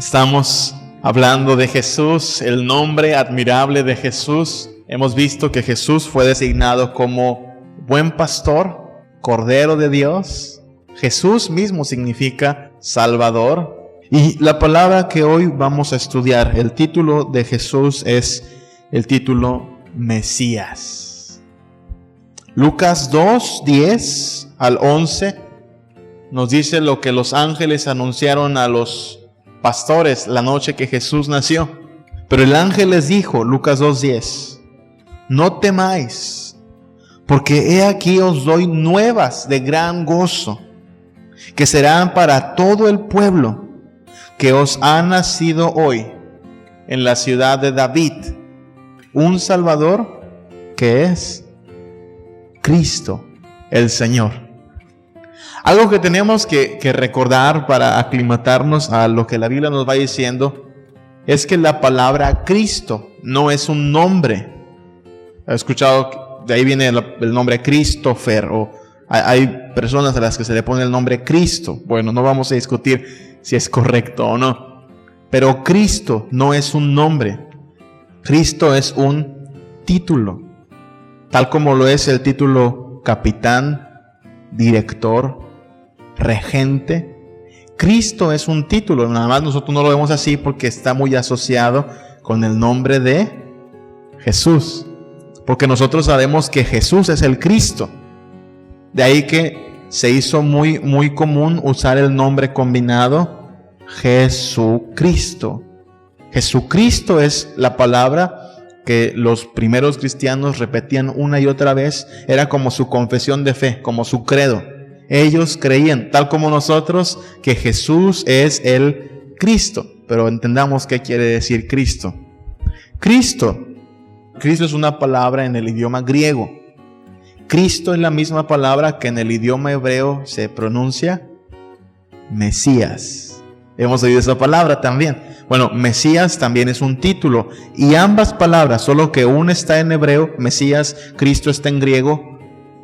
Estamos hablando de Jesús, el nombre admirable de Jesús. Hemos visto que Jesús fue designado como buen pastor, Cordero de Dios. Jesús mismo significa Salvador. Y la palabra que hoy vamos a estudiar, el título de Jesús es el título Mesías. Lucas 2, 10 al 11 nos dice lo que los ángeles anunciaron a los pastores la noche que Jesús nació. Pero el ángel les dijo, Lucas 2, 10, no temáis, porque he aquí os doy nuevas de gran gozo, que serán para todo el pueblo, que os ha nacido hoy en la ciudad de David un Salvador, que es Cristo el Señor. Algo que tenemos que recordar para aclimatarnos a lo que la Biblia nos va diciendo es que la palabra Cristo no es un nombre. He escuchado, de ahí viene el nombre Christopher, o hay personas a las que se le pone el nombre Cristo. Bueno, no vamos a discutir si es correcto o no. Pero Cristo no es un nombre. Cristo es un título. Tal como lo es el título capitán, director, regente. Cristo es un título. Nada más nosotros no lo vemos así porque está muy asociado con el nombre de Jesús. Porque nosotros sabemos que Jesús es el Cristo. De ahí que se hizo muy común usar el nombre combinado Jesucristo. Jesucristo es la palabra que los primeros cristianos repetían una y otra vez. Era como su confesión de fe, como su credo. Ellos creían, tal como nosotros, que Jesús es el Cristo. Pero entendamos qué quiere decir Cristo. Cristo es una palabra en el idioma griego. Cristo es la misma palabra que en el idioma hebreo se pronuncia Mesías. Hemos oído esa palabra también. Bueno, Mesías también es un título. Y ambas palabras, solo que una está en hebreo, Mesías, Cristo está en griego,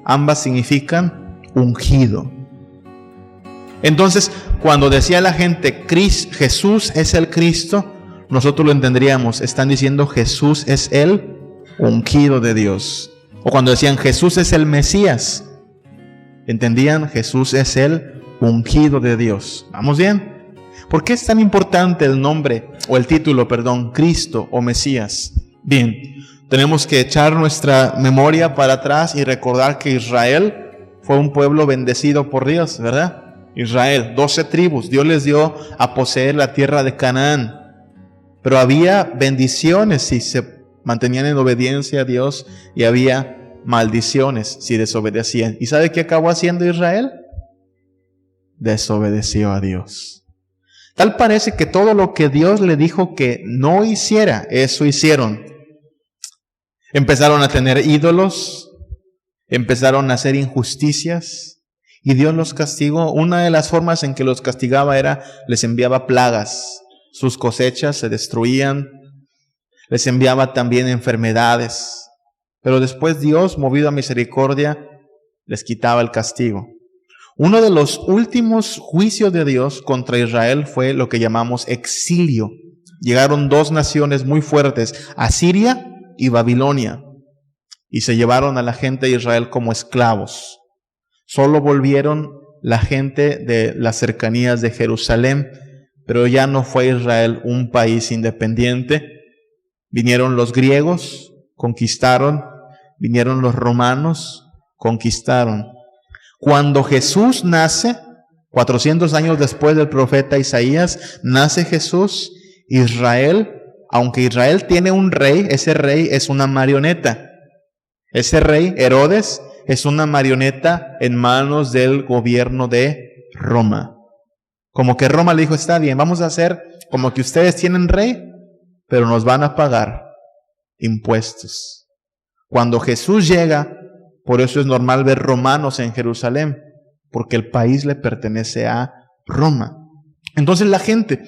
ambas significan ungido. Entonces, cuando decía la gente Jesús es el Cristo, nosotros lo entenderíamos. Están diciendo Jesús es el ungido de Dios. O cuando decían Jesús es el Mesías, entendían Jesús es el ungido de Dios. ¿Vamos bien? ¿Por qué es tan importante el nombre o el título, Cristo o Mesías? Bien, tenemos que echar nuestra memoria para atrás y recordar que Israel fue un pueblo bendecido por Dios, ¿verdad? Israel, 12 tribus, Dios les dio a poseer la tierra de Canaán. Pero había bendiciones si se mantenían en obediencia a Dios y había maldiciones si desobedecían. ¿Y sabe qué acabó haciendo Israel? Desobedeció a Dios. Tal parece que todo lo que Dios le dijo que no hiciera, eso hicieron. Empezaron a tener ídolos, empezaron a hacer injusticias y Dios los castigó. Una de las formas en que los castigaba era les enviaba plagas. Sus cosechas se destruían. Les enviaba también enfermedades. Pero después Dios, movido a misericordia, les quitaba el castigo. Uno de los últimos juicios de Dios contra Israel fue lo que llamamos exilio. Llegaron dos naciones muy fuertes, Asiria y Babilonia, y se llevaron a la gente de Israel como esclavos. Solo volvieron la gente de las cercanías de Jerusalén, pero ya no fue Israel un país independiente. Vinieron los griegos, conquistaron. Vinieron los romanos, conquistaron. Cuando Jesús nace, 400 años después del profeta Isaías, nace Jesús. Israel, aunque Israel tiene un rey, ese rey es una marioneta. Ese rey, Herodes, es una marioneta en manos del gobierno de Roma. Como que Roma le dijo, está bien, vamos a hacer como que ustedes tienen rey, pero nos van a pagar impuestos. Cuando Jesús llega, por eso es normal ver romanos en Jerusalén, porque el país le pertenece a Roma. Entonces la gente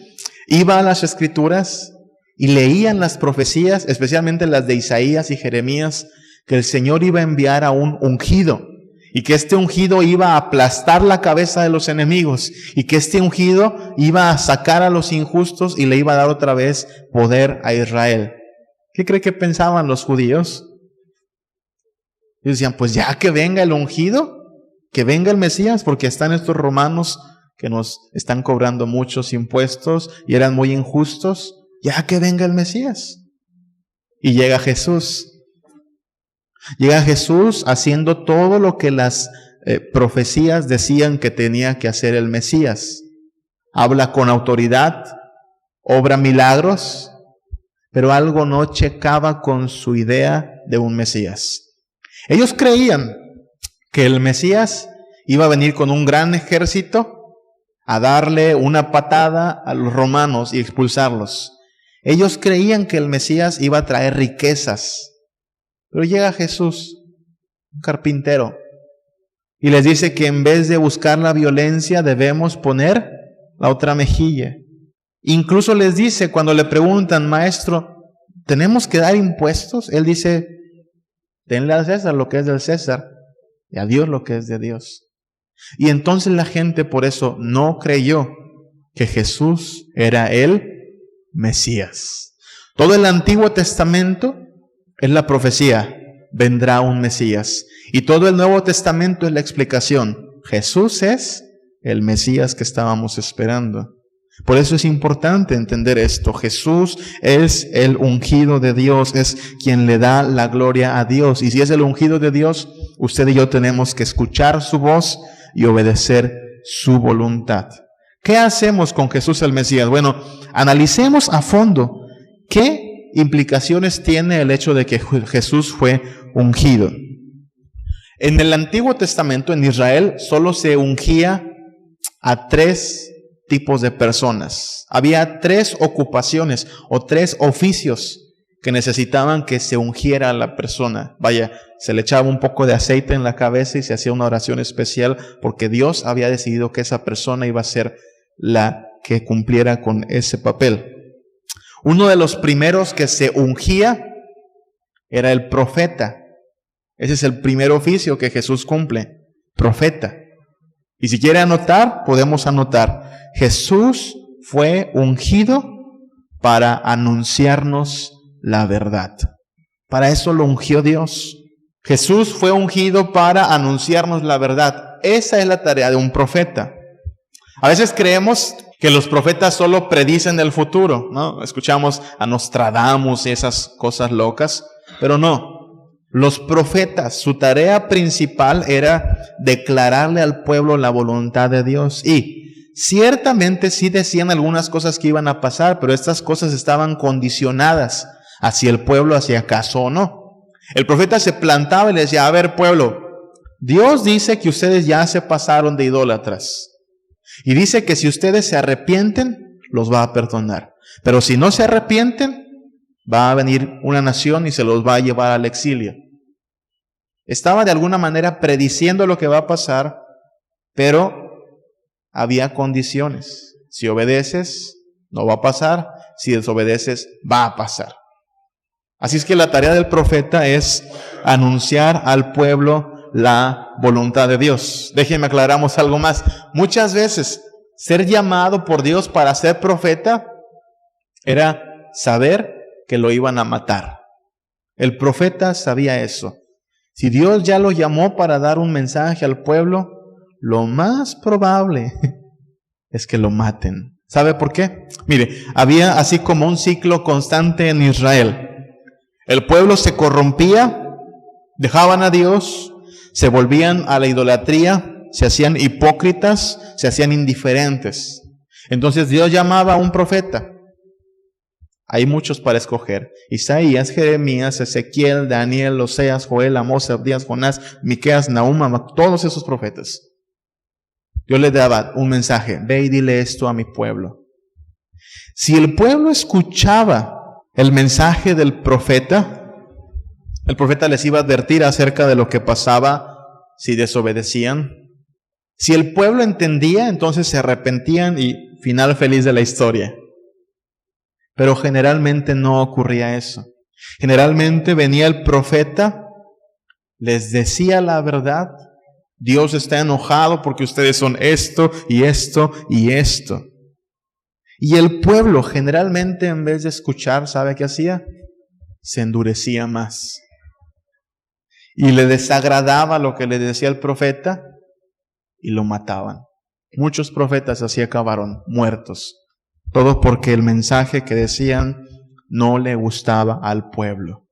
iba a las escrituras y leían las profecías, especialmente las de Isaías y Jeremías, que el Señor iba a enviar a un ungido. y que este ungido iba a aplastar la cabeza de los enemigos, y que este ungido iba a sacar a los injustos y le iba a dar otra vez poder a Israel. ¿Qué cree que pensaban los judíos? Ellos decían, pues ya que venga el ungido, que venga el Mesías, porque están estos romanos que nos están cobrando muchos impuestos y eran muy injustos, ya que venga el Mesías. Y llega Jesús. Llega Jesús haciendo todo lo que las profecías decían que tenía que hacer el Mesías. Habla con autoridad, obra milagros, pero algo no checaba con su idea de un Mesías. Ellos creían que el Mesías iba a venir con un gran ejército a darle una patada a los romanos y expulsarlos. Ellos creían que el Mesías iba a traer riquezas. Pero llega Jesús, un carpintero, y les dice que en vez de buscar la violencia debemos poner la otra mejilla. Incluso les dice cuando le preguntan, maestro, ¿tenemos que dar impuestos? Él dice, denle al César lo que es del César y a Dios lo que es de Dios. Y entonces la gente por eso no creyó que Jesús era el Mesías. Todo el Antiguo Testamento es la profecía, vendrá un Mesías. Y todo el Nuevo Testamento es la explicación. Jesús es el Mesías que estábamos esperando. Por eso es importante entender esto. Jesús es el ungido de Dios, es quien le da la gloria a Dios. Y si es el ungido de Dios, usted y yo tenemos que escuchar su voz y obedecer su voluntad. ¿Qué hacemos con Jesús el Mesías? Bueno, analicemos a fondo qué implicaciones tiene el hecho de que Jesús fue ungido. En el Antiguo Testamento, en Israel, solo se ungía a 3 tipos de personas. Había 3 ocupaciones o 3 oficios que necesitaban que se ungiera a la persona. Vaya, se le echaba un poco de aceite en la cabeza y se hacía una oración especial porque Dios había decidido que esa persona iba a ser la que cumpliera con ese papel. Uno de los primeros que se ungía era el profeta. Ese es el primer oficio que Jesús cumple, profeta. Y si quiere anotar, podemos anotar. Jesús fue ungido para anunciarnos la verdad. Para eso lo ungió Dios. Jesús fue ungido para anunciarnos la verdad. Esa es la tarea de un profeta. A veces creemos que los profetas solo predicen el futuro, ¿no? Escuchamos a Nostradamus y esas cosas locas, pero no. Los profetas, su tarea principal era declararle al pueblo la voluntad de Dios. Y ciertamente sí decían algunas cosas que iban a pasar, pero estas cosas estaban condicionadas a si el pueblo hacía caso o no. El profeta se plantaba y le decía, a ver pueblo, Dios dice que ustedes ya se pasaron de idólatras. Y dice que si ustedes se arrepienten, los va a perdonar. Pero si no se arrepienten, va a venir una nación y se los va a llevar al exilio. Estaba de alguna manera prediciendo lo que va a pasar, pero había condiciones. Si obedeces, no va a pasar. Si desobedeces, va a pasar. Así es que la tarea del profeta es anunciar al pueblo la voluntad de Dios. Déjenme aclaramos algo más. Muchas veces ser llamado por Dios para ser profeta era saber que lo iban a matar. El profeta sabía eso. Si Dios ya lo llamó para dar un mensaje al pueblo, lo más probable es que lo maten. ¿Sabe por qué? Mire, había así como un ciclo constante en Israel. El pueblo se corrompía, dejaban a Dios, se volvían a la idolatría, se hacían hipócritas, se hacían indiferentes. Entonces Dios llamaba a un profeta. Hay muchos para escoger. Isaías, Jeremías, Ezequiel, Daniel, Oseas, Joel, Amós, Abdías, Jonás, Miqueas, Nahum, todos esos profetas. Dios les daba un mensaje. Ve y dile esto a mi pueblo. Si el pueblo escuchaba el mensaje del profeta, el profeta les iba a advertir acerca de lo que pasaba si desobedecían. Si el pueblo entendía, entonces se arrepentían y final feliz de la historia. Pero generalmente no ocurría eso. Generalmente venía el profeta, les decía la verdad, Dios está enojado porque ustedes son esto y esto y esto. Y el pueblo generalmente, en vez de escuchar, ¿sabe qué hacía? Se endurecía más. Y le desagradaba lo que le decía el profeta y lo mataban. Muchos profetas así acabaron muertos. Todo porque el mensaje que decían no le gustaba al pueblo.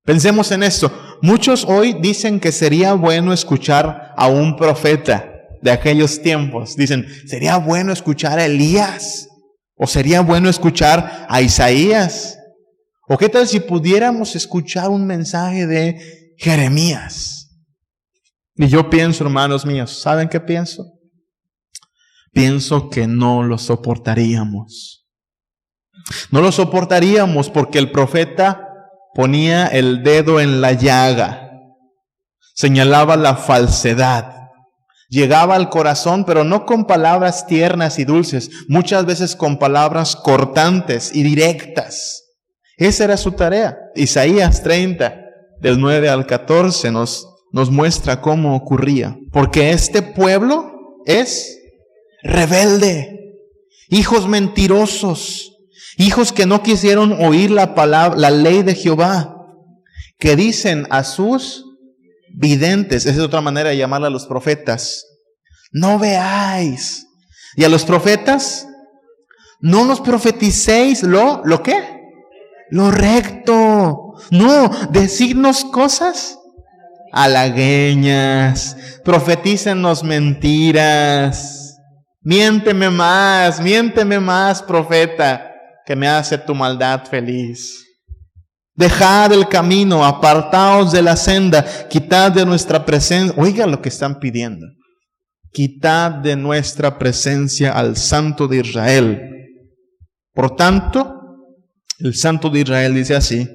Pensemos en esto. Muchos hoy dicen que sería bueno escuchar a un profeta de aquellos tiempos. Dicen, sería bueno escuchar a Elías. O sería bueno escuchar a Isaías. ¿O qué tal si pudiéramos escuchar un mensaje de Jeremías? Y yo pienso, hermanos míos, ¿saben qué pienso? Pienso que no lo soportaríamos. No lo soportaríamos porque el profeta ponía el dedo en la llaga, señalaba la falsedad, llegaba al corazón, pero no con palabras tiernas y dulces, muchas veces con palabras cortantes y directas. Esa era su tarea. Isaías 30, del 9 al 14, nos muestra cómo ocurría. Porque este pueblo es rebelde, hijos mentirosos, hijos que no quisieron oír la palabra, la ley de Jehová, que dicen a sus videntes, esa es otra manera de llamarle a los profetas, no veáis. Y a los profetas, no nos profeticéis lo ¿qué? Lo recto. No, decidnos cosas halagueñas, profetícenos mentiras. Miénteme más, profeta, que me hace tu maldad feliz. Dejad el camino, apartaos de la senda, quitad de nuestra presencia. Oiga lo que están pidiendo. Quitad de nuestra presencia al Santo de Israel. Por tanto, el Santo de Israel dice así: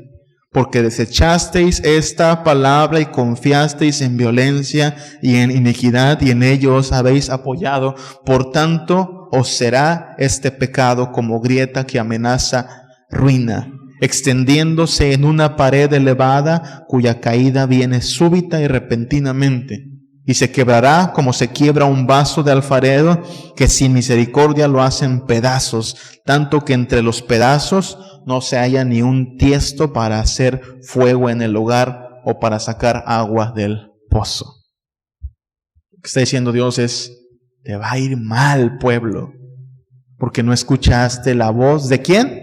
porque desechasteis esta palabra y confiasteis en violencia y en iniquidad, y en ello os habéis apoyado. Por tanto, os será este pecado como grieta que amenaza ruina, extendiéndose en una pared elevada, cuya caída viene súbita y repentinamente. Y se quebrará como se quiebra un vaso de alfarero, que sin misericordia lo hacen pedazos, tanto que entre los pedazos no se halla ni un tiesto para hacer fuego en el hogar o para sacar agua del pozo. Lo que está diciendo Dios es: te va a ir mal, pueblo, porque no escuchaste la voz ¿de quién?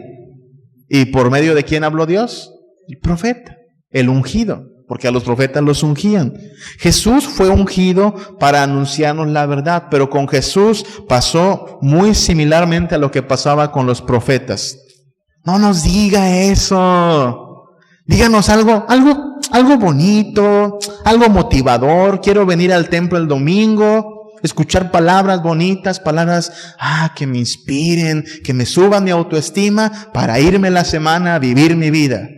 ¿Y por medio de quién habló Dios? El profeta, el ungido, porque a los profetas los ungían. Jesús fue ungido para anunciarnos la verdad, pero con Jesús pasó muy similarmente a lo que pasaba con los profetas. No nos diga eso. Díganos algo bonito, algo motivador. Quiero venir al templo el domingo, escuchar palabras bonitas, palabras que me inspiren, que me suban mi autoestima para irme la semana a vivir mi vida.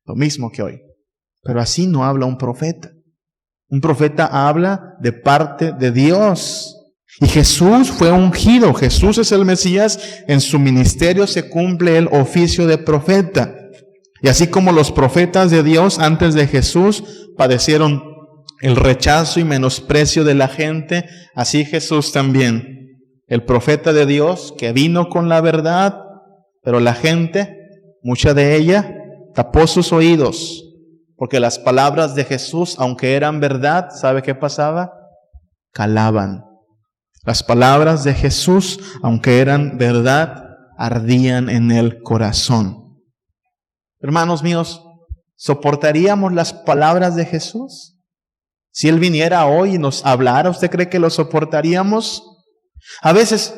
Lo mismo que hoy. Pero así no habla un profeta. Un profeta habla de parte de Dios. Y Jesús fue ungido. Jesús es el Mesías. En su ministerio se cumple el oficio de profeta. Y así como los profetas de Dios antes de Jesús padecieron el rechazo y menosprecio de la gente, así Jesús también. El profeta de Dios que vino con la verdad, pero la gente, mucha de ella, tapó sus oídos. Porque las palabras de Jesús, aunque eran verdad, ¿sabe qué pasaba? Calaban. Las palabras de Jesús, aunque eran verdad, ardían en el corazón. Hermanos míos, ¿soportaríamos las palabras de Jesús? Si Él viniera hoy y nos hablara, ¿usted cree que lo soportaríamos? A veces,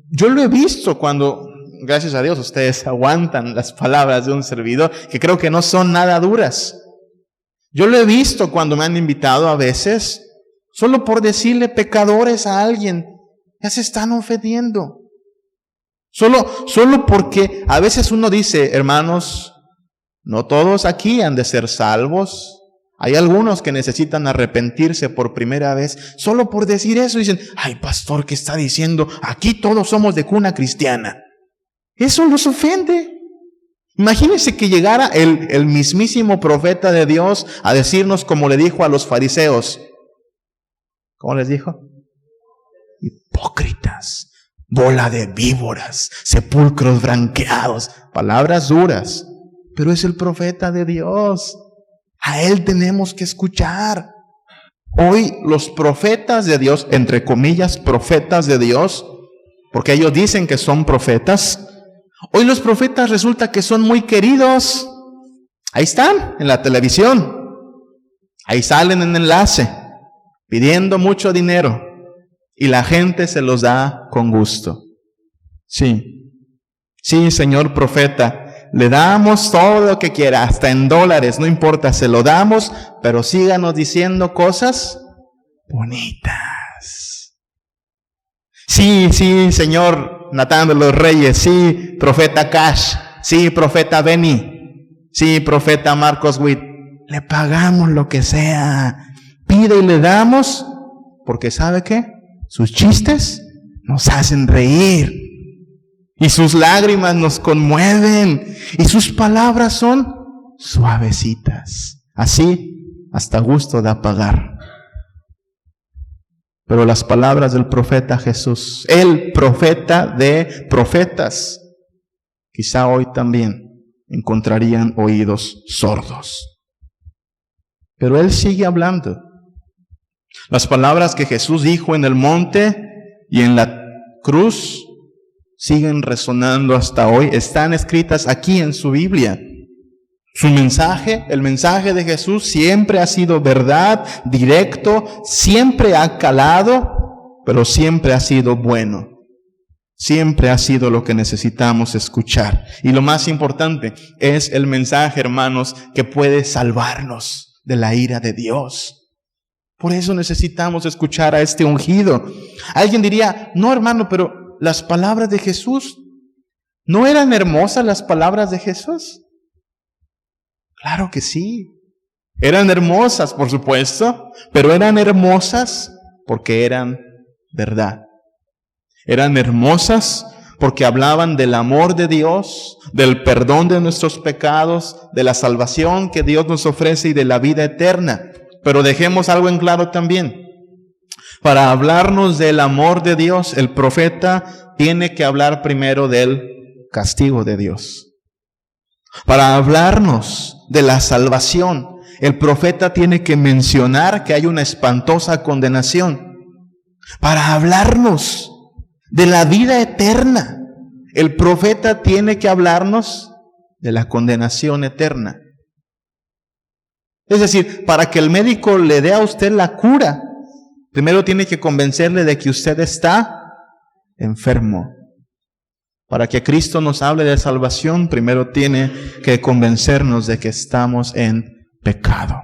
yo lo he visto cuando, gracias a Dios, ustedes aguantan las palabras de un servidor, que creo que no son nada duras. Yo lo he visto cuando me han invitado a veces, solo por decirle pecadores a alguien, ya se están ofendiendo. Solo porque a veces uno dice, hermanos, no todos aquí han de ser salvos. Hay algunos que necesitan arrepentirse por primera vez. Solo por decir eso dicen, ay pastor, ¿qué está diciendo? Aquí todos somos de cuna cristiana. Eso los ofende. Imagínense que llegara el mismísimo profeta de Dios a decirnos como le dijo a los fariseos, ¿Cómo les dijo? Hipócritas, bola de víboras, sepulcros branqueados, palabras duras, pero es el profeta de Dios. A él tenemos que escuchar. Hoy los profetas de Dios, entre comillas, profetas de Dios, porque ellos dicen que son profetas, hoy los profetas resulta que son muy queridos. Ahí están, en la televisión. Ahí salen en enlace, pidiendo mucho dinero. Y la gente se los da con gusto. Sí, señor profeta, le damos todo lo que quiera, hasta en dólares, no importa, se lo damos, pero síganos diciendo cosas bonitas. Sí, señor Natán de los Reyes, sí, profeta Cash, sí, profeta Benny, sí, profeta Marcos Witt, le pagamos lo que sea, pide y le damos, porque ¿sabe qué? Sus chistes nos hacen reír y sus lágrimas nos conmueven y sus palabras son suavecitas. Así hasta gusto da pagar. Pero las palabras del profeta Jesús, el profeta de profetas, quizá hoy también encontrarían oídos sordos. Pero él sigue hablando. Las palabras que Jesús dijo en el monte y en la cruz siguen resonando hasta hoy. Están escritas aquí en su Biblia. Su mensaje, el mensaje de Jesús siempre ha sido verdad, directo, siempre ha calado, pero siempre ha sido bueno. Siempre ha sido lo que necesitamos escuchar. Y lo más importante es el mensaje, hermanos, que puede salvarnos de la ira de Dios. Por eso necesitamos escuchar a este ungido. Alguien diría, no hermano, pero las palabras de Jesús, ¿no eran hermosas las palabras de Jesús? Claro que sí. Eran hermosas, por supuesto, pero eran hermosas porque eran verdad. Eran hermosas porque hablaban del amor de Dios, del perdón de nuestros pecados, de la salvación que Dios nos ofrece y de la vida eterna. Pero dejemos algo en claro también. Para hablarnos del amor de Dios, el profeta tiene que hablar primero del castigo de Dios. Para hablarnos de la salvación, el profeta tiene que mencionar que hay una espantosa condenación. Para hablarnos de la vida eterna, el profeta tiene que hablarnos de la condenación eterna. Es decir, para que el médico le dé a usted la cura, primero tiene que convencerle de que usted está enfermo. Para que Cristo nos hable de salvación, primero tiene que convencernos de que estamos en pecado.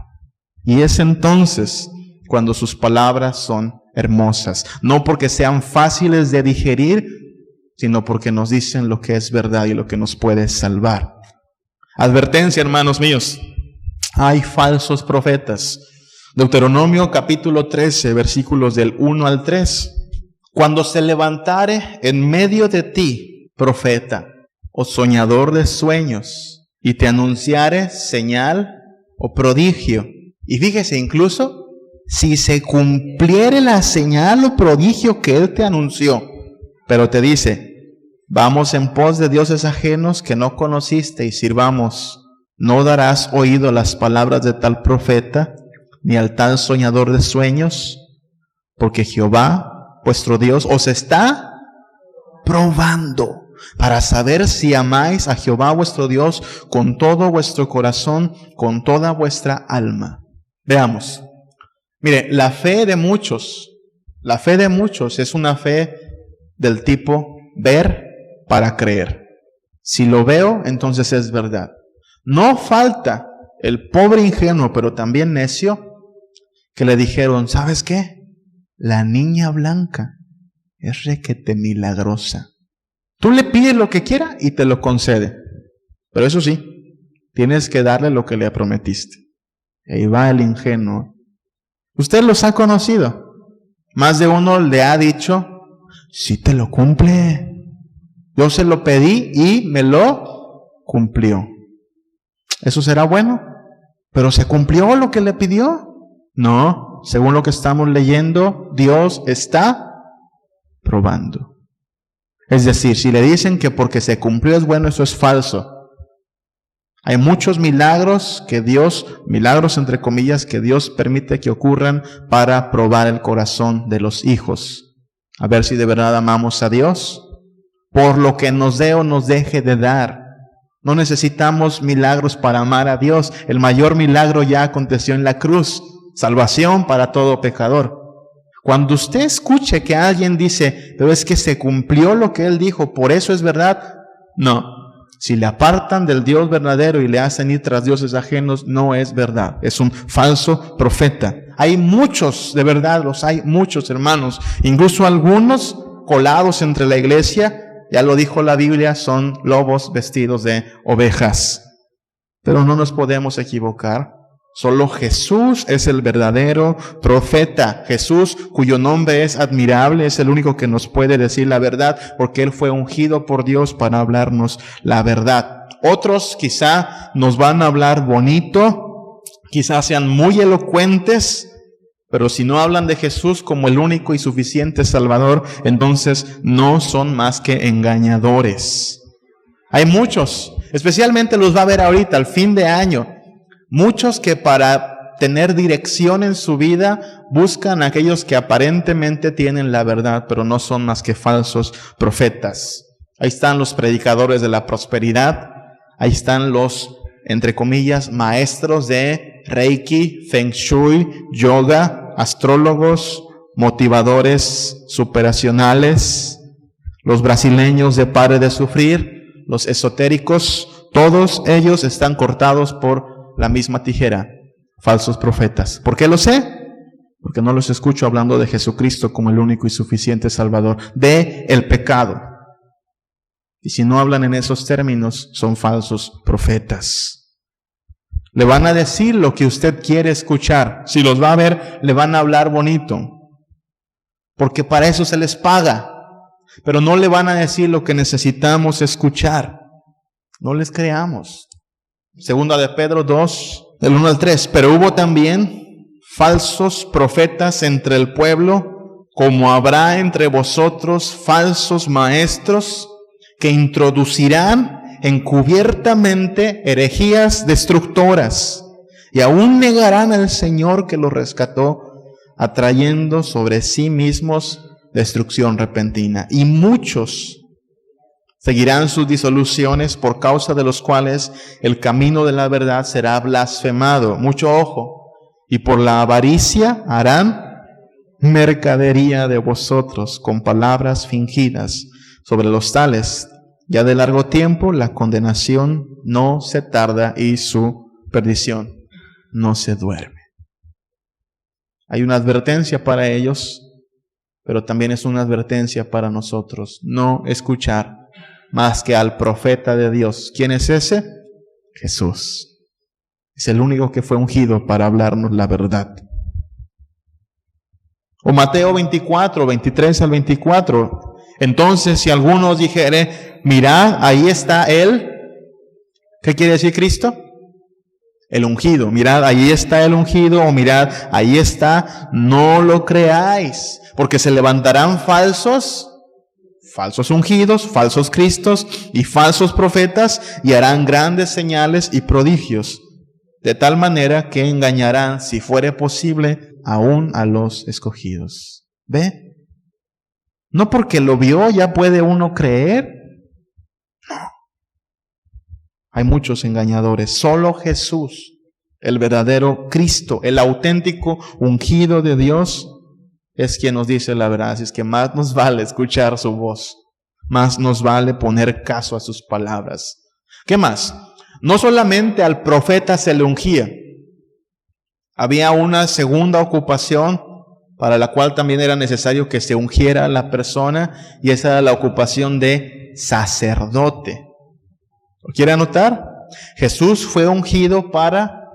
Y es entonces cuando sus palabras son hermosas, no porque sean fáciles de digerir, sino porque nos dicen lo que es verdad y lo que nos puede salvar. Advertencia, hermanos míos. Hay falsos profetas. Deuteronomio capítulo 13, versículos del 1 al 3. Cuando se levantare en medio de ti profeta o soñador de sueños y te anunciare señal o prodigio. Y fíjese, incluso si se cumpliere la señal o prodigio que él te anunció, pero te dice, vamos en pos de dioses ajenos que no conociste y sirvamos. No darás oído a las palabras de tal profeta, ni al tal soñador de sueños, porque Jehová, vuestro Dios, os está probando para saber si amáis a Jehová vuestro Dios con todo vuestro corazón, con toda vuestra alma. Veamos. Mire, la fe de muchos es una fe del tipo ver para creer. Si lo veo, entonces es verdad. No falta el pobre ingenuo, pero también necio, que le dijeron, ¿sabes qué? La niña blanca es requete milagrosa. Tú le pides lo que quiera y te lo concede. Pero eso sí, tienes que darle lo que le prometiste. Y ahí va el ingenuo. Usted los ha conocido. Más de uno le ha dicho, sí te lo cumple. Yo se lo pedí y me lo cumplió. ¿Eso será bueno? ¿Pero se cumplió lo que le pidió? No, según lo que estamos leyendo, Dios está probando. Es decir, si le dicen que porque se cumplió es bueno, eso es falso. Hay muchos milagros que Dios, milagros entre comillas, que Dios permite que ocurran para probar el corazón de los hijos. A ver si de verdad amamos a Dios, por lo que nos dé o nos deje de dar. No necesitamos milagros para amar a Dios. El mayor milagro ya aconteció en la cruz. Salvación para todo pecador. Cuando usted escuche que alguien dice, pero es que se cumplió lo que él dijo, por eso es verdad. No. Si le apartan del Dios verdadero y le hacen ir tras dioses ajenos, no es verdad. Es un falso profeta. Hay muchos, de verdad, los hay muchos, hermanos. Incluso algunos colados entre la iglesia, ya lo dijo la Biblia, son lobos vestidos de ovejas. Pero no nos podemos equivocar. Solo Jesús es el verdadero profeta. Jesús, cuyo nombre es admirable, es el único que nos puede decir la verdad, porque Él fue ungido por Dios para hablarnos la verdad. Otros quizá nos van a hablar bonito, quizás sean muy elocuentes, pero si no hablan de Jesús como el único y suficiente Salvador, entonces no son más que engañadores. Hay muchos, especialmente los va a ver ahorita, al fin de año. Muchos que para tener dirección en su vida buscan a aquellos que aparentemente tienen la verdad, pero no son más que falsos profetas. Ahí están los predicadores de la prosperidad. Ahí están los, entre comillas, maestros de Reiki, Feng Shui, Yoga, astrólogos, motivadores superacionales, los brasileños de Pare de Sufrir, los esotéricos. Todos ellos están cortados por la misma tijera, falsos profetas. ¿Por qué lo sé? Porque no los escucho hablando de Jesucristo como el único y suficiente Salvador de el pecado. Y si no hablan en esos términos, son falsos profetas. Le van a decir lo que usted quiere escuchar. Si los va a ver, le van a hablar bonito, porque para eso se les paga. Pero no le van a decir lo que necesitamos escuchar. No les creamos. Segunda de Pedro 2, del 1 al 3. Pero hubo también falsos profetas entre el pueblo, como habrá entre vosotros falsos maestros, que introducirán encubiertamente herejías destructoras, y aún negarán al Señor que los rescató, atrayendo sobre sí mismos destrucción repentina. Y muchos seguirán sus disoluciones, por causa de los cuales el camino de la verdad será blasfemado. Mucho ojo. Y por la avaricia harán mercadería de vosotros con palabras fingidas. Sobre los tales, ya de largo tiempo, la condenación no se tarda y su perdición no se duerme. Hay una advertencia para ellos, pero también es una advertencia para nosotros. No escuchar más que al profeta de Dios. ¿Quién es ese? Jesús. Es el único que fue ungido para hablarnos la verdad. O Mateo 24, 23 al 24. Entonces, si alguno os dijere, mirad, ahí está Él. ¿Qué quiere decir Cristo? El ungido. Mirad, ahí está el ungido, o mirad, ahí está. No lo creáis, porque se levantarán falsos ungidos, falsos cristos y falsos profetas, y harán grandes señales y prodigios, de tal manera que engañarán, si fuere posible, aún a los escogidos. ¿Ve? No porque lo vio ya puede uno creer. No. Hay muchos engañadores. Solo Jesús, el verdadero Cristo, el auténtico ungido de Dios, es quien nos dice la verdad. Así es que más nos vale escuchar su voz, más nos vale poner caso a sus palabras. ¿Qué más? No solamente al profeta se le ungía. Había una segunda ocupación para la cual también era necesario que se ungiera a la persona, y esa era la ocupación de sacerdote. ¿Lo quiere anotar? Jesús fue ungido para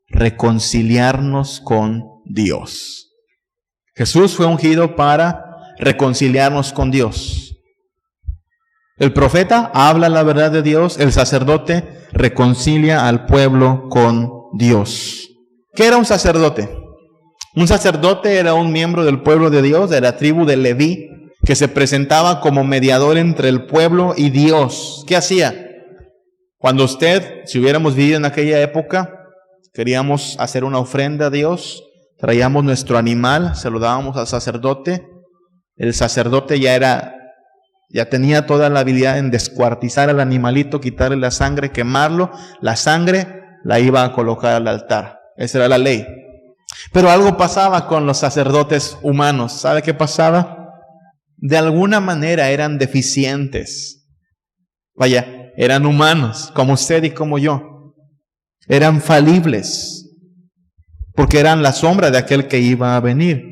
reconciliarnos con Dios. Jesús fue ungido para reconciliarnos con Dios. El profeta habla la verdad de Dios, el sacerdote reconcilia al pueblo con Dios. ¿Qué era un sacerdote? Un sacerdote era un miembro del pueblo de Dios, de la tribu de Leví, que se presentaba como mediador entre el pueblo y Dios. ¿Qué hacía? Cuando si hubiéramos vivido en aquella época, queríamos hacer una ofrenda a Dios, traíamos nuestro animal, se lo dábamos al sacerdote. El sacerdote ya tenía toda la habilidad en descuartizar al animalito, quitarle la sangre, quemarlo. La sangre la iba a colocar al altar. Esa era la ley. Pero algo pasaba con los sacerdotes humanos. ¿Sabe qué pasaba? De alguna manera eran deficientes. Vaya, eran humanos, como usted y como yo. Eran falibles, porque eran la sombra de aquel que iba a venir.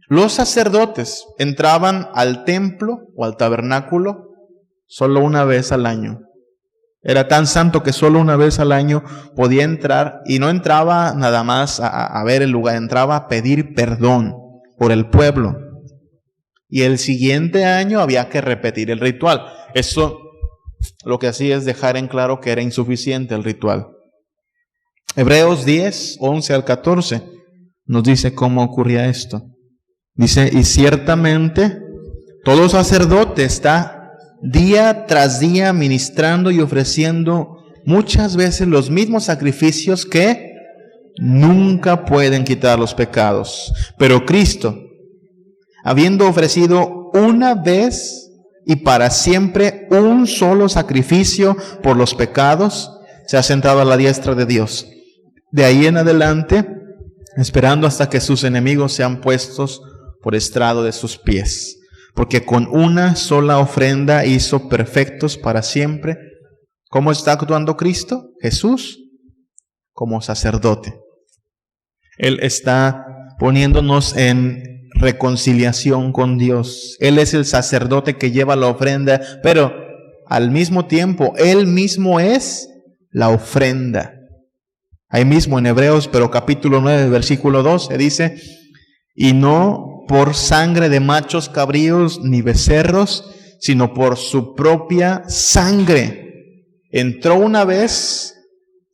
Los sacerdotes entraban al templo o al tabernáculo solo una vez al año. Era tan santo que solo una vez al año podía entrar, y no entraba nada más a ver el lugar, entraba a pedir perdón por el pueblo. Y el siguiente año había que repetir el ritual. Eso lo que hacía es dejar en claro que era insuficiente el ritual. Hebreos 10, 11 al 14 nos dice cómo ocurría esto. Dice, y ciertamente todo sacerdote está día tras día ministrando y ofreciendo muchas veces los mismos sacrificios que nunca pueden quitar los pecados. Pero Cristo, habiendo ofrecido una vez y para siempre un solo sacrificio por los pecados, se ha sentado a la diestra de Dios. De ahí en adelante, esperando hasta que sus enemigos sean puestos por estrado de sus pies. Porque con una sola ofrenda hizo perfectos para siempre. ¿Cómo está actuando Cristo? Jesús, como sacerdote. Él está poniéndonos en reconciliación con Dios. Él es el sacerdote que lleva la ofrenda, pero al mismo tiempo, Él mismo es la ofrenda. Ahí mismo en Hebreos, pero capítulo 9, versículo 12, dice, y no por sangre de machos cabríos ni becerros, sino por su propia sangre. Entró una vez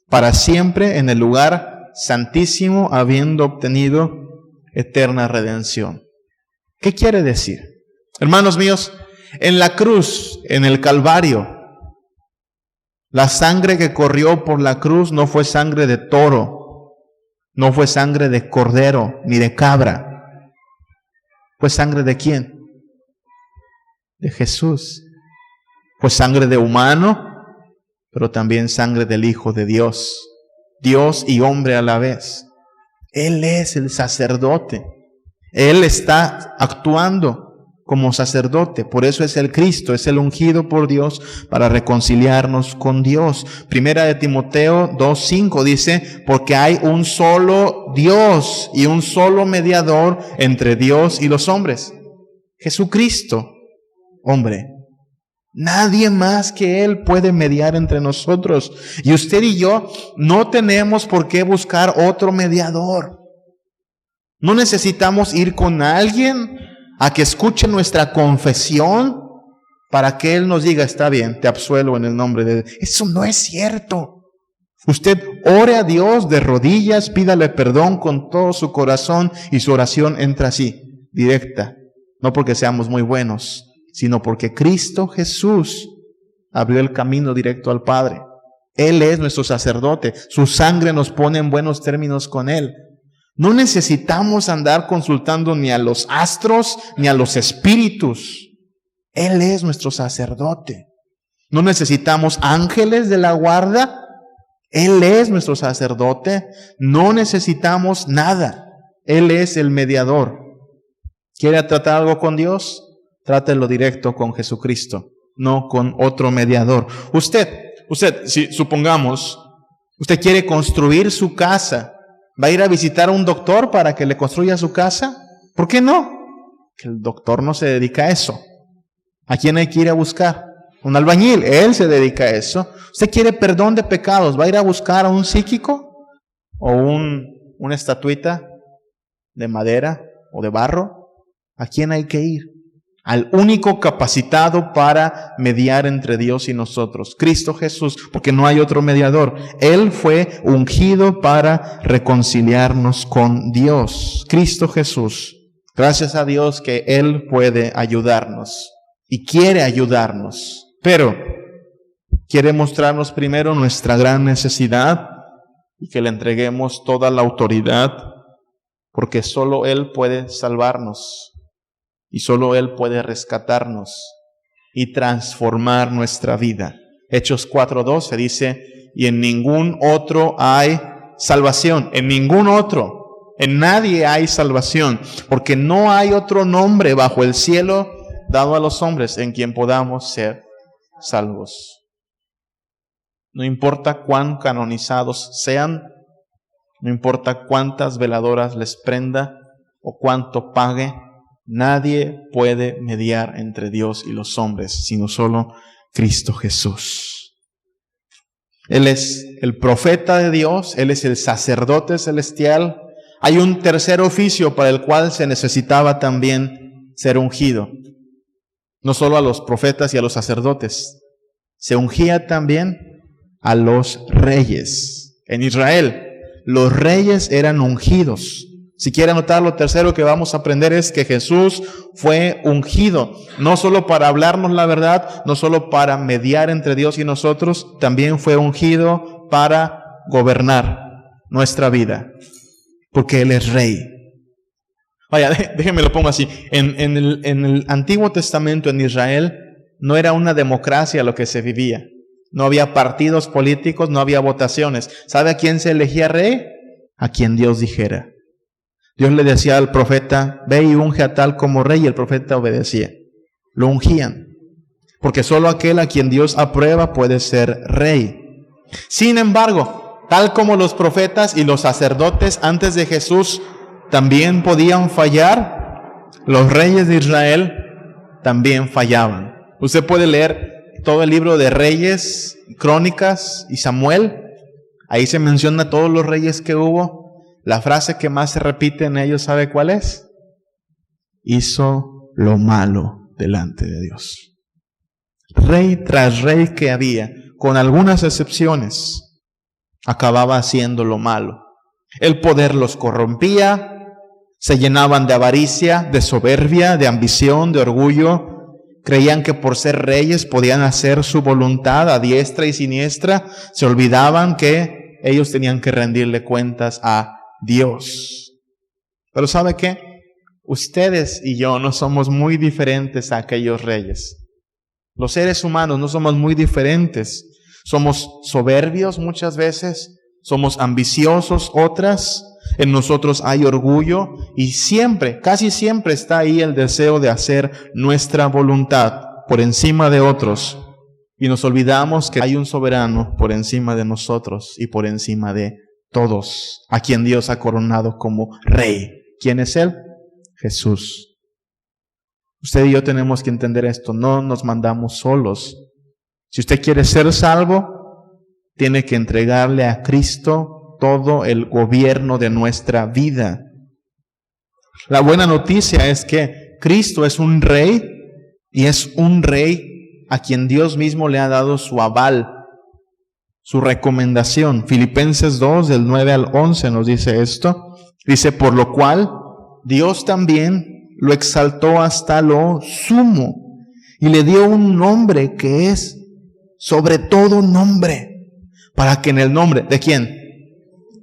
para siempre en el lugar santísimo, habiendo obtenido eterna redención. ¿Qué quiere decir? Hermanos míos, en la cruz, en el Calvario, la sangre que corrió por la cruz no fue sangre de toro, no fue sangre de cordero ni de cabra. ¿Fue sangre de quién? De Jesús. Fue sangre de humano, pero también sangre del Hijo de Dios. Dios y hombre a la vez. Él es el sacerdote. Él está actuando como sacerdote. Por eso es el Cristo, es el ungido por Dios para reconciliarnos con Dios. Primera de Timoteo 2:5 dice, porque hay un solo Dios y un solo mediador entre Dios y los hombres. Jesucristo, hombre. Nadie más que Él puede mediar entre nosotros. Y usted y yo no tenemos por qué buscar otro mediador. No necesitamos ir con alguien a que escuche nuestra confesión para que Él nos diga, está bien, te absuelvo en el nombre de Dios. Eso no es cierto. Usted ore a Dios de rodillas, pídale perdón con todo su corazón y su oración entra así, directa. No porque seamos muy buenos, sino porque Cristo Jesús abrió el camino directo al Padre. Él es nuestro sacerdote. Su sangre nos pone en buenos términos con Él. No necesitamos andar consultando ni a los astros ni a los espíritus. Él es nuestro sacerdote. No necesitamos ángeles de la guarda. Él es nuestro sacerdote. No necesitamos nada. Él es el mediador. ¿Quiere tratar algo con Dios? Trátelo directo con Jesucristo, no con otro mediador. Usted, si supongamos, usted quiere construir su casa, ¿va a ir a visitar a un doctor para que le construya su casa? ¿Por qué no? Que el doctor no se dedica a eso. ¿A quién hay que ir a buscar? Un albañil, él se dedica a eso. ¿Usted quiere perdón de pecados? ¿Va a ir a buscar a un psíquico? ¿O una estatuita de madera o de barro? ¿A quién hay que ir? al único capacitado para mediar entre Dios y nosotros, Cristo Jesús, porque no hay otro mediador. Él fue ungido para reconciliarnos con Dios, Cristo Jesús. Gracias a Dios que Él puede ayudarnos y quiere ayudarnos, pero quiere mostrarnos primero nuestra gran necesidad y que le entreguemos toda la autoridad, porque solo Él puede salvarnos y solo Él puede rescatarnos y transformar nuestra vida. Hechos 4:12 dice, y en ningún otro hay salvación, en ningún otro, en nadie hay salvación, porque no hay otro nombre bajo el cielo dado a los hombres en quien podamos ser salvos. No importa cuán canonizados sean, no importa cuántas veladoras les prenda o cuánto pague, nadie puede mediar entre Dios y los hombres, sino solo Cristo Jesús. Él es el profeta de Dios, Él es el sacerdote celestial. Hay un tercer oficio para el cual se necesitaba también ser ungido. No solo a los profetas y a los sacerdotes, se ungía también a los reyes. En Israel, los reyes eran ungidos. Si quiere anotar, lo tercero que vamos a aprender es que Jesús fue ungido, no solo para hablarnos la verdad, no solo para mediar entre Dios y nosotros, también fue ungido para gobernar nuestra vida, porque Él es rey. Vaya, déjenme lo pongo así. En el Antiguo Testamento en Israel no era una democracia lo que se vivía. No había partidos políticos, no había votaciones. ¿Sabe a quién se elegía rey? A quien Dios dijera. Dios le decía al profeta, ve y unge a tal como rey, y el profeta obedecía. Lo ungían, porque solo aquel a quien Dios aprueba puede ser rey. Sin embargo, tal como los profetas y los sacerdotes antes de Jesús también podían fallar, los reyes de Israel también fallaban. Usted puede leer todo el libro de Reyes, Crónicas y Samuel. Ahí se menciona todos los reyes que hubo. La frase que más se repite en ellos, ¿sabe cuál es? Hizo lo malo delante de Dios. Rey tras rey que había, con algunas excepciones, acababa haciendo lo malo. El poder los corrompía, se llenaban de avaricia, de soberbia, de ambición, de orgullo. Creían que por ser reyes podían hacer su voluntad a diestra y siniestra. Se olvidaban que ellos tenían que rendirle cuentas a Dios. Pero ¿sabe qué? Ustedes y yo no somos muy diferentes a aquellos reyes. Los seres humanos no somos muy diferentes. Somos soberbios muchas veces, somos ambiciosos otras. En nosotros hay orgullo y siempre, casi siempre está ahí el deseo de hacer nuestra voluntad por encima de otros. Y nos olvidamos que hay un soberano por encima de nosotros y por encima de todos, a quien Dios ha coronado como rey. ¿Quién es Él? Jesús. Usted y yo tenemos que entender esto, no nos mandamos solos. Si usted quiere ser salvo, tiene que entregarle a Cristo todo el gobierno de nuestra vida. La buena noticia es que Cristo es un rey y es un rey a quien Dios mismo le ha dado su aval, su recomendación. Filipenses 2, del 9 al 11 nos dice esto. Dice, por lo cual Dios también lo exaltó hasta lo sumo y le dio un nombre que es sobre todo nombre, para que en el nombre, ¿de quién?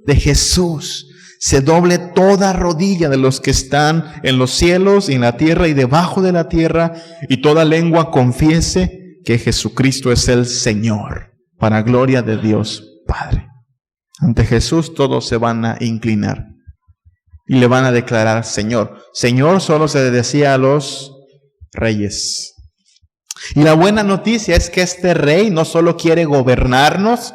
De Jesús se doble toda rodilla de los que están en los cielos y en la tierra y debajo de la tierra, y toda lengua confiese que Jesucristo es el Señor, para gloria de Dios Padre. Ante Jesús todos se van a inclinar y le van a declarar Señor. Señor solo se le decía a los reyes. Y la buena noticia es que este rey no solo quiere gobernarnos,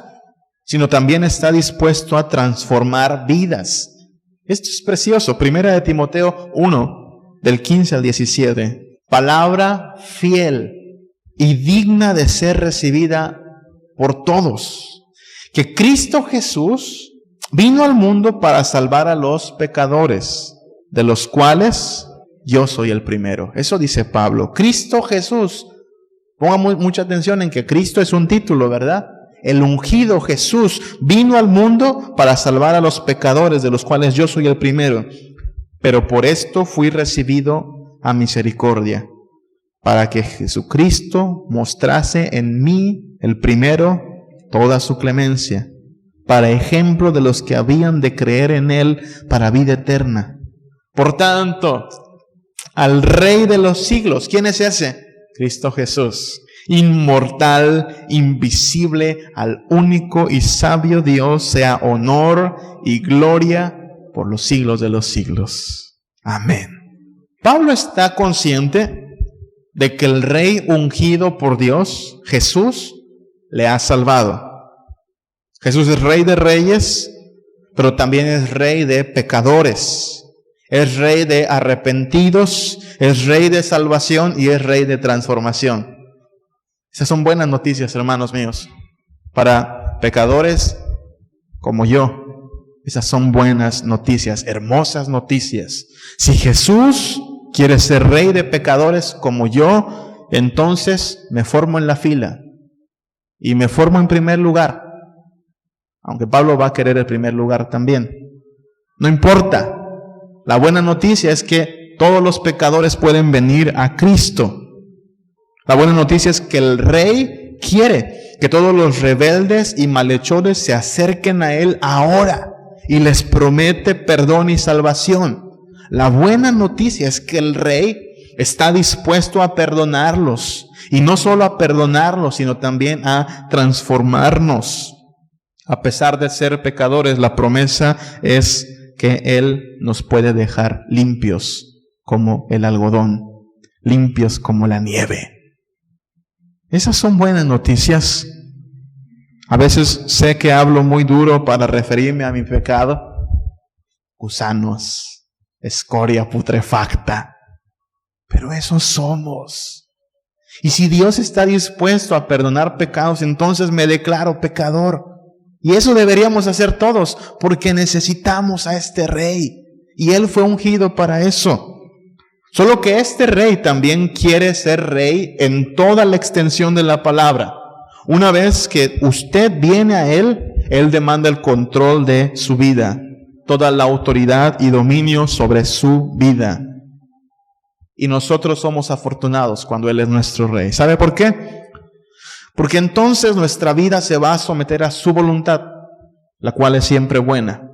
sino también está dispuesto a transformar vidas. Esto es precioso. Primera de Timoteo 1, del 15 al 17. Palabra fiel y digna de ser recibida por todos, que Cristo Jesús vino al mundo para salvar a los pecadores, de los cuales yo soy el primero. Eso dice Pablo. Cristo Jesús. Ponga mucha atención en que Cristo es un título, ¿verdad? El ungido Jesús vino al mundo para salvar a los pecadores, de los cuales yo soy el primero. Pero por esto fui recibido a misericordia, para que Jesucristo mostrase en mí, el primero, toda su clemencia, para ejemplo de los que habían de creer en Él para vida eterna. Por tanto, al Rey de los siglos, ¿quién es ese? Cristo Jesús, inmortal, invisible, al único y sabio Dios, sea honor y gloria por los siglos de los siglos. Amén. Pablo está consciente de que el Rey ungido por Dios, Jesús, le ha salvado. Jesús es Rey de reyes, pero también es Rey de pecadores. Es Rey de arrepentidos, es Rey de salvación y es Rey de transformación. Esas son buenas noticias, hermanos míos. Para pecadores como yo, esas son buenas noticias, hermosas noticias. Si Jesús quiere ser Rey de pecadores como yo, entonces me formo en la fila y me formo en primer lugar. Aunque Pablo va a querer el primer lugar también. No importa. La buena noticia es que todos los pecadores pueden venir a Cristo. La buena noticia es que el Rey quiere que todos los rebeldes y malhechores se acerquen a Él ahora y les promete perdón y salvación. La buena noticia es que el Rey está dispuesto a perdonarlos, y no solo a perdonarlos, sino también a transformarnos. A pesar de ser pecadores, la promesa es que Él nos puede dejar limpios como el algodón, limpios como la nieve. Esas son buenas noticias. A veces sé que hablo muy duro para referirme a mi pecado. Gusanos, escoria putrefacta. Pero esos somos. Y si Dios está dispuesto a perdonar pecados, entonces me declaro pecador. Y eso deberíamos hacer todos, porque necesitamos a este Rey. Y Él fue ungido para eso. Solo que este Rey también quiere ser Rey en toda la extensión de la palabra. Una vez que usted viene a Él, Él demanda el control de su vida, toda la autoridad y dominio sobre su vida. Y nosotros somos afortunados cuando Él es nuestro Rey. ¿Sabe por qué? Porque entonces nuestra vida se va a someter a su voluntad, la cual es siempre buena.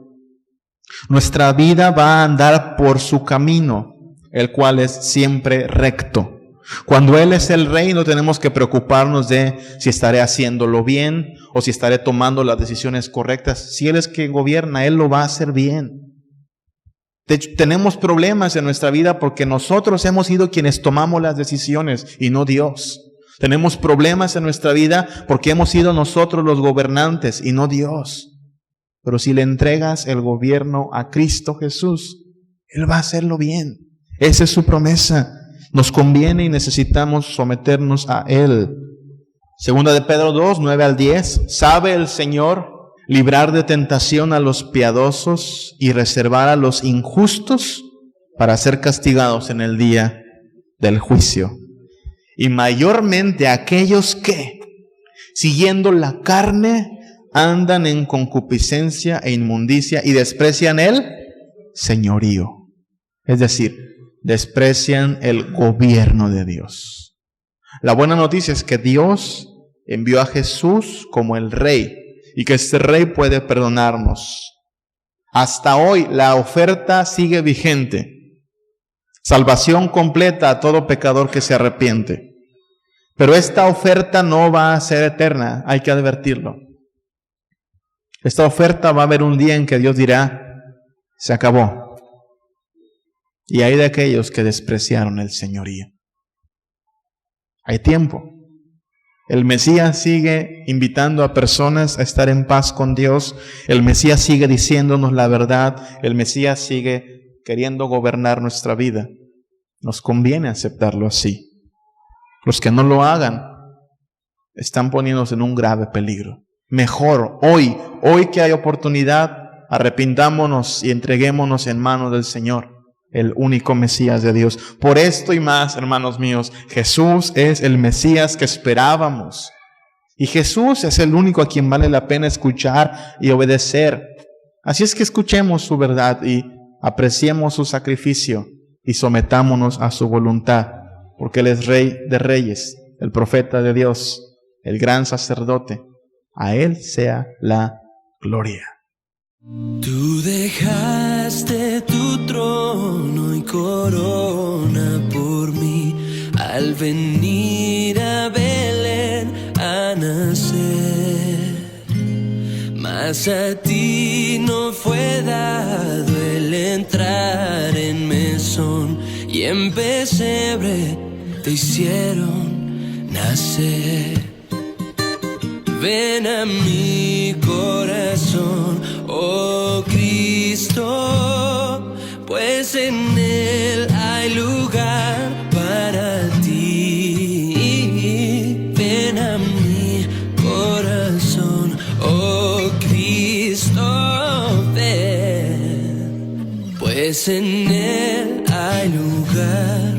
Nuestra vida va a andar por su camino, el cual es siempre recto. Cuando Él es el Rey, no tenemos que preocuparnos de si estaré haciéndolo bien o si estaré tomando las decisiones correctas. Si Él es quien gobierna, Él lo va a hacer bien. De hecho, tenemos problemas en nuestra vida porque nosotros hemos sido quienes tomamos las decisiones y no Dios. Tenemos problemas en nuestra vida porque hemos sido nosotros los gobernantes y no Dios. Pero si le entregas el gobierno a Cristo Jesús, Él va a hacerlo bien. Esa es su promesa. Nos conviene y necesitamos someternos a Él. Segunda de Pedro 2, 9 al 10. ¿Sabe el Señor librar de tentación a los piadosos y reservar a los injustos para ser castigados en el día del juicio? Y mayormente aquellos que, siguiendo la carne, andan en concupiscencia e inmundicia y desprecian el señorío. Es decir, desprecian el gobierno de Dios. La buena noticia es que Dios envió a Jesús como el Rey y que este Rey puede perdonarnos. Hasta hoy la oferta sigue vigente. Salvación completa a todo pecador que se arrepiente. Pero esta oferta no va a ser eterna, hay que advertirlo. Esta oferta va a haber un día en que Dios dirá, se acabó. Y hay de aquellos que despreciaron el señorío. Hay tiempo. El Mesías sigue invitando a personas a estar en paz con Dios. El Mesías sigue diciéndonos la verdad. El Mesías sigue queriendo gobernar nuestra vida. Nos conviene aceptarlo así. Los que no lo hagan están poniéndose en un grave peligro. Mejor hoy que hay oportunidad, arrepintámonos y entreguémonos en manos del Señor. el único Mesías de Dios. Por esto y más, hermanos míos, Jesús es el Mesías que esperábamos. Y Jesús es el único a quien vale la pena escuchar y obedecer. Así es que escuchemos su verdad y apreciemos su sacrificio y sometámonos a su voluntad, porque Él es Rey de Reyes, el profeta de Dios, el gran sacerdote. A Él sea la gloria. Tú dejaste tu trono y corona por mí al venir a Belén a nacer. Mas a ti no fue dado el entrar en mesón y en pesebre te hicieron nacer. Ven a mi corazón, oh Cristo, pues en Él hay lugar para ti. Ven a mi corazón, oh Cristo, ven, pues en Él hay lugar